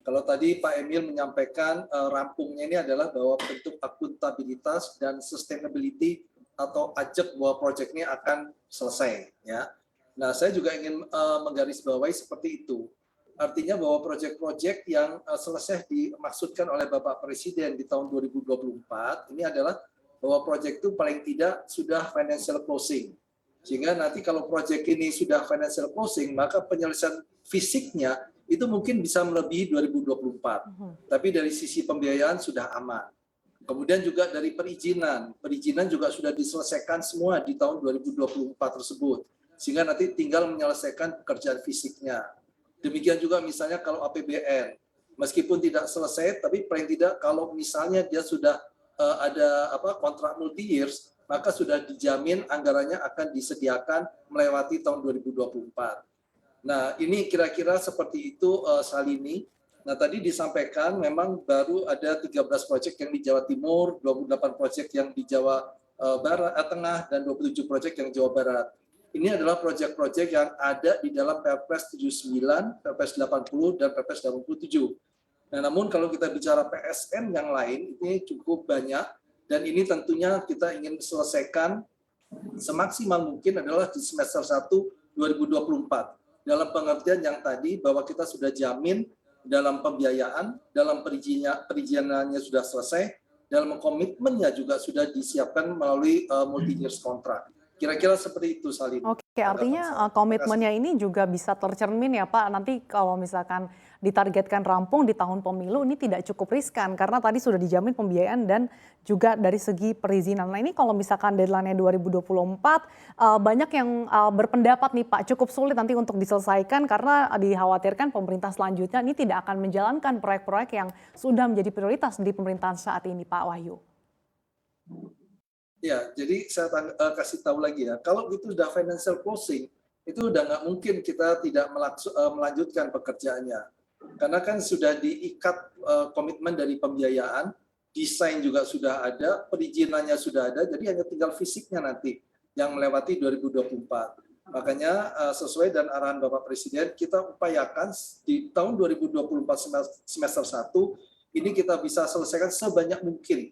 Kalau tadi Pak Emil menyampaikan rampungnya ini adalah bahwa bentuk akuntabilitas dan sustainability atau ajak bahwa proyek ini akan selesai, ya. Nah, saya juga ingin menggarisbawahi seperti itu. Artinya bahwa proyek-proyek yang selesai dimaksudkan oleh Bapak Presiden di tahun 2024 ini adalah bahwa proyek itu paling tidak sudah financial closing. Sehingga nanti kalau proyek ini sudah financial closing, maka penyelesaian fisiknya itu mungkin bisa melebihi 2024. Tapi dari sisi pembiayaan sudah aman. Kemudian juga dari perizinan juga sudah diselesaikan semua di tahun 2024 tersebut. Sehingga nanti tinggal menyelesaikan pekerjaan fisiknya. Demikian juga misalnya kalau APBN, meskipun tidak selesai, tapi paling tidak kalau misalnya dia sudah ada kontrak multi years, maka sudah dijamin anggarannya akan disediakan melewati tahun 2024. Nah, ini kira-kira seperti itu Salini. Nah, tadi disampaikan memang baru ada 13 proyek yang di Jawa Timur, 28 proyek yang di Jawa Tengah, dan 27 proyek yang Jawa Barat. Ini adalah proyek-proyek yang ada di dalam Perpres 79, Perpres 80, dan Perpres 87. Nah, namun kalau kita bicara PSN yang lain, ini cukup banyak, dan ini tentunya kita ingin selesaikan semaksimal mungkin adalah di semester 1 2024. Dalam pengertian yang tadi bahwa kita sudah jamin dalam pembiayaan, dalam perizinannya sudah selesai, dalam komitmennya juga sudah disiapkan melalui multi-years contract. Kira-kira seperti itu, Salim. Oke, artinya komitmennya ini juga bisa tercermin ya Pak, nanti kalau misalkan ditargetkan rampung di tahun pemilu ini tidak cukup riskan karena tadi sudah dijamin pembiayaan dan juga dari segi perizinan. Nah ini kalau misalkan deadline-nya 2024, banyak yang berpendapat nih Pak cukup sulit nanti untuk diselesaikan karena dikhawatirkan pemerintah selanjutnya ini tidak akan menjalankan proyek-proyek yang sudah menjadi prioritas di pemerintahan saat ini Pak Wahyu. Ya, jadi saya kasih tahu lagi ya, kalau itu sudah financial closing, itu udah nggak mungkin kita tidak melanjutkan pekerjaannya. Karena kan sudah diikat komitmen dari pembiayaan, desain juga sudah ada, perizinannya sudah ada, jadi hanya tinggal fisiknya nanti yang melewati 2024. Makanya sesuai dan arahan Bapak Presiden, kita upayakan di tahun 2024 semester 1, ini kita bisa selesaikan sebanyak mungkin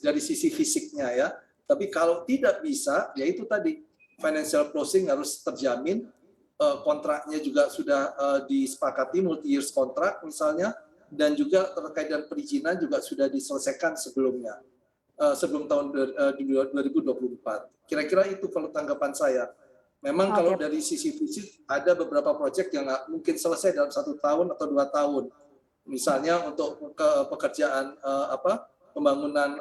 dari sisi fisiknya ya. Tapi kalau tidak bisa, ya itu tadi, financial closing harus terjamin, kontraknya juga sudah disepakati, multi-years contract misalnya, dan juga terkait dengan perizinan juga sudah diselesaikan sebelumnya, sebelum tahun 2024. Kira-kira itu kalau tanggapan saya. Memang kalau dari sisi fisik, ada beberapa proyek yang nggak mungkin selesai dalam 1 tahun atau 2 tahun. Misalnya untuk pekerjaan pembangunan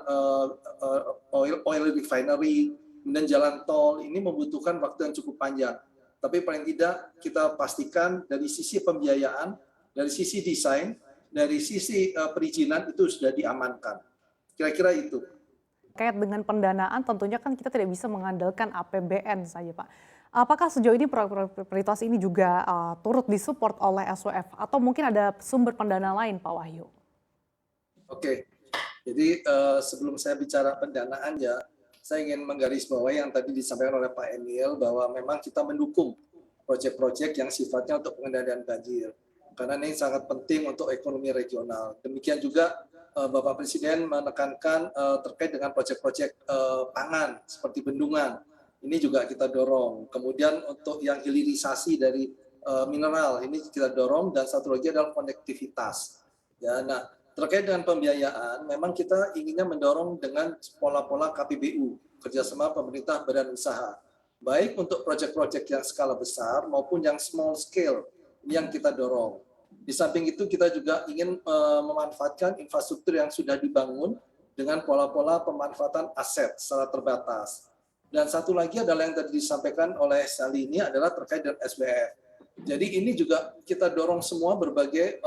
oil refinery, dan jalan tol, ini membutuhkan waktu yang cukup panjang. Tapi paling tidak kita pastikan dari sisi pembiayaan, dari sisi desain, dari sisi perizinan itu sudah diamankan. Kira-kira itu. Terkait dengan pendanaan tentunya kan kita tidak bisa mengandalkan APBN saja Pak. Apakah sejauh ini proyek prioritas ini juga turut disupport oleh SWF atau mungkin ada sumber pendanaan lain Pak Wahyu? Oke. Jadi sebelum saya bicara pendanaan ya, saya ingin menggarisbawahi yang tadi disampaikan oleh Pak Emil bahwa memang kita mendukung proyek-proyek yang sifatnya untuk pengendalian banjir. Karena ini sangat penting untuk ekonomi regional. Demikian juga Bapak Presiden menekankan terkait dengan proyek-proyek pangan seperti bendungan. Ini juga kita dorong. Kemudian untuk yang hilirisasi dari mineral ini kita dorong, dan satu lagi adalah konektivitas. Ya, nah terkait dengan pembiayaan, memang kita inginnya mendorong dengan pola-pola KPBU, kerjasama pemerintah badan usaha. Baik untuk proyek-proyek yang skala besar maupun yang small scale, ini yang kita dorong. Di samping itu kita juga ingin memanfaatkan infrastruktur yang sudah dibangun dengan pola-pola pemanfaatan aset secara terbatas. Dan satu lagi adalah yang tadi disampaikan oleh Salini adalah terkait dengan SWF. Jadi ini juga kita dorong semua berbagai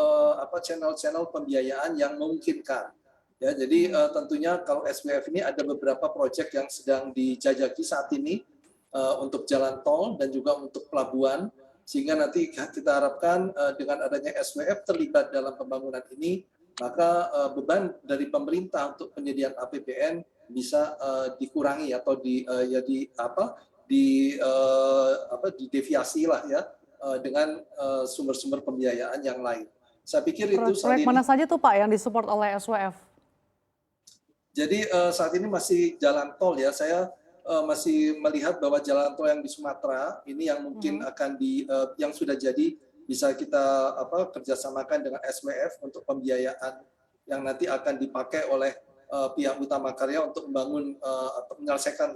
channel-channel pembiayaan yang memungkinkan. Ya, jadi tentunya kalau SWF ini ada beberapa proyek yang sedang dijajaki saat ini untuk jalan tol dan juga untuk pelabuhan, sehingga nanti kita harapkan dengan adanya SWF terlibat dalam pembangunan ini, maka beban dari pemerintah untuk penyediaan APBN bisa dikurangi atau dideviasi lah ya, dengan sumber-sumber pembiayaan yang lain. Saya pikir itu saat Proyek ini. mana saja tuh Pak yang disupport oleh SWF? Jadi saat ini masih jalan tol ya. Saya masih melihat bahwa jalan tol yang di Sumatera ini yang mungkin akan yang sudah jadi bisa kita kerjasamakan dengan SWF untuk pembiayaan yang nanti akan dipakai oleh pihak utama karya untuk membangun atau menyelesaikan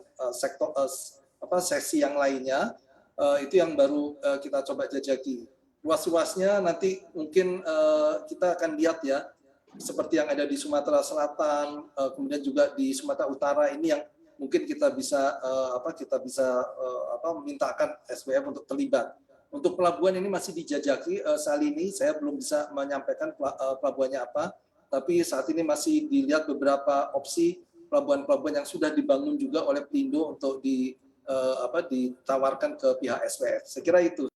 sesi yang lainnya. Itu yang baru kita coba jajaki. Luas-luasnya nanti mungkin kita akan lihat ya, seperti yang ada di Sumatera Selatan, kemudian juga di Sumatera Utara ini yang mungkin kita bisa mintakan SWF untuk terlibat. Untuk pelabuhan ini masih dijajaki, saat ini saya belum bisa menyampaikan pelabuhannya apa, tapi saat ini masih dilihat beberapa opsi pelabuhan-pelabuhan yang sudah dibangun juga oleh Pelindo untuk ditawarkan ke pihak SWF. Saya kira itu.